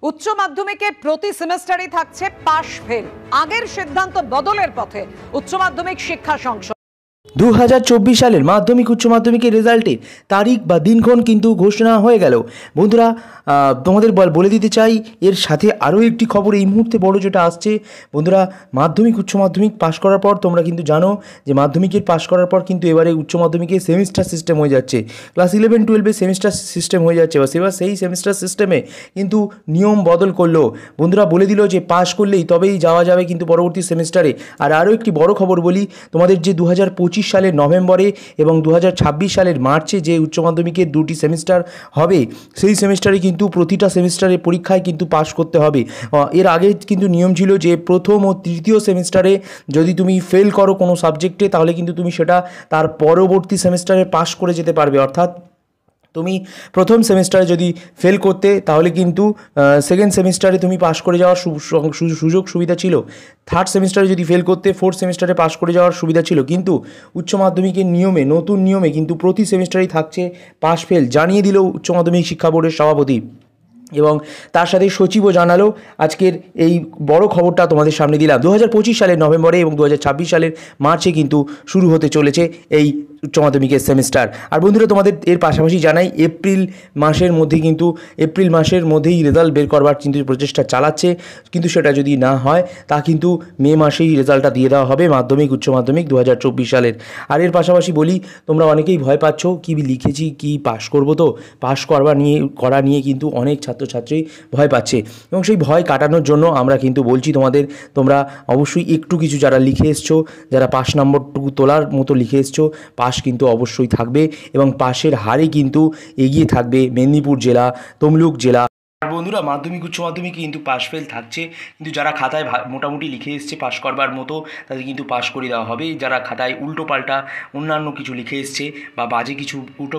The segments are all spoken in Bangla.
উচ্চ মাধ্যমিকে প্রতি সেমিস্টারই থাকছে পাশ ফেল। আগের সিদ্ধান্ত বদলের পথে উচ্চ মাধ্যমিক শিক্ষা সংসদ। 2024 সালের মাধ্যমিক উচ্চ মাধ্যমিকের রেজাল্টের তারিখ বা দিনক্ষণ কিন্তু ঘোষণা হয়ে গেল। বন্ধুরা, তোমাদের বলে দিতে চাই, এর সাথে আরও একটি খবর এই মুহূর্তে বড় যেটা আসছে। বন্ধুরা, মাধ্যমিক উচ্চ মাধ্যমিক পাশ করার পর তোমরা কিন্তু জানো যে মাধ্যমিকের পাশ করার পর কিন্তু এবারে উচ্চ মাধ্যমিকে সেমিস্টার সিস্টেম হয়ে যাচ্ছে। ক্লাস 11-12 সেমিস্টার সিস্টেম হয়ে যাচ্ছে। এবার সেই সেমিস্টার সিস্টেমে কিন্তু নিয়ম বদল করলো। বন্ধুরা বলে দিল যে পাশ করলেই তবেই যাওয়া যাবে কিন্তু পরবর্তী সেমিস্টারে। আর আরও একটি বড় খবর বলি, তোমাদের যে 2025 সালের নভেম্বরে এবং 2026 সালের মার্চে যে উচ্চ মাধ্যমিকের দুটি সেমিস্টার হবে, সেই সেমিস্টারে কিন্তু প্রতিটা সেমিস্টারের পরীক্ষায় কিন্তু পাশ করতে হবে। এর আগে কিন্তু নিয়ম ছিল যে প্রথম ও তৃতীয় সেমিস্টারে যদি তুমি ফেল করো কোনো সাবজেক্টে, তাহলে কিন্তু তুমি সেটা তার পরবর্তী সেমিস্টারে পাশ করে যেতে পারবে। অর্থাৎ তুমি প্রথম সেমিস্টারে যদি ফেল করতে, তাহলে কিন্তু সেকেন্ড সেমিস্টারে তুমি পাশ করে যাওয়ার সুযোগ সুবিধা ছিল। থার্ড সেমিস্টারে যদি ফেল করতে, ফোর্থ সেমিস্টারে পাশ করে যাওয়ার সুবিধা ছিল। কিন্তু উচ্চ মাধ্যমিকের নিয়মে, নতুন নিয়মে কিন্তু প্রতি সেমিস্টারেই থাকছে পাশ ফেল, জানিয়ে দিল উচ্চ মাধ্যমিক শিক্ষা বোর্ডের সভাপতি। এবং তার সাথে সচিবও জানালো। আজকের এই বড় খবরটা তোমাদের সামনে দিলাম। 2025 সালের নভেম্বরে এবং 2026 সালের মার্চে কিন্তু শুরু হতে চলেছে এই উচ্চ মাধ্যমিকের সেমিস্টার। আর বন্ধুরা, তোমাদের এর পাশাপাশি জানাই, এপ্রিল মাসের মধ্যেই রেজাল্ট বের করবার কিন্তু প্রচেষ্টা চালাচ্ছে। কিন্তু সেটা যদি না হয়, তা কিন্তু মে মাসেই রেজাল্টটা দিয়ে দেওয়া হবে মাধ্যমিক উচ্চ মাধ্যমিক 2024 সালের। আর এর পাশাপাশি বলি, তোমরা অনেকেই ভয় পাচ্ছ কী লিখেছি, কি পাশ করবো, তো পাশ করা নিয়ে কিন্তু অনেক ছাত্রছাত্রী ভয় পাচ্ছে। এবং সেই ভয় কাটানোর জন্য আমরা কিন্তু বলছি তোমাদের, তোমরা অবশ্যই একটু কিছু যারা লিখে এসছো, যারা পাশ নম্বরটুকু তোলার মতো লিখে এসছো, পাশ কিন্তু অবশ্যই থাকবে এবং পাশের হারে কিন্তু এগিয়ে থাকবে মেদিনীপুর জেলা, তমলুক জেলা। আর বন্ধুরা, মাধ্যমিক উচ্চ মাধ্যমিকে কিন্তু পাশ ফেল থাকছে, কিন্তু যারা খাতায় মোটামুটি লিখে এসছে পাশ করবার মতো, তাদের কিন্তু পাশ করে দেওয়া হবে। যারা খাতায় উল্টো পাল্টা অন্যান্য কিছু লিখে এসছে বা বাজে কিছু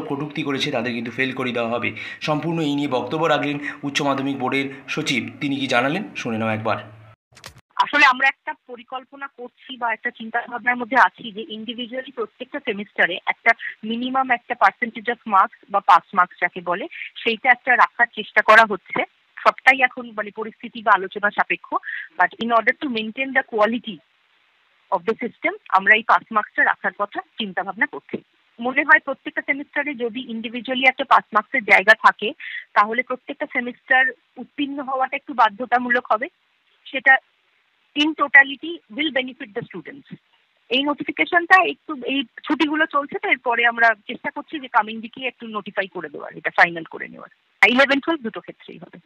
কটূক্তি করেছে, তাদের কিন্তু ফেল করে দেওয়া হবে। সম্পূর্ণ এই নিয়ে বক্তব্য রাখলেন উচ্চ মাধ্যমিক বোর্ডের সচিব। তিনি কি জানালেন, শুনে নাও একবার। আসলে আমরা একটা পরিকল্পনা করছি বা একটা চিন্তা ভাবনার মধ্যে আছি যে ইন্ডিভিজুয়ালি প্রত্যেকটা সেমিস্টারে একটা মিনিমাম একটা পার্সেন্টেজ অফ মার্কস বা পাস মার্কস যাকে বলে, সেইটা একটা রাখার চেষ্টা করা হচ্ছে। সবটাই এখন পরিস্থিতি বা আলোচনা সাপেক্ষ, but in order to maintain the quality of the system আমরা এই পাস মার্কসটা রাখার কথা চিন্তা ভাবনা করছি। মনে হয় প্রত্যেকটা সেমিস্টারে যদি ইন্ডিভিজুয়ালি একটা পাস মার্কসের জায়গা থাকে, তাহলে প্রত্যেকটা সেমিস্টার উত্তীর্ণ হওয়াটা একটু বাধ্যতামূলক হবে। সেটা in totality will benefit the students. এই নোটিফিকেশনটা একটু, এই ছুটিগুলো চলছে, তো এরপরে আমরা চেষ্টা করছি যে কামিং উইকে একটু নোটিফাই করে দেওয়ার, এটা ফাইনাল করে নেওয়ার। 11-12 দুটো ক্ষেত্রেই হবে।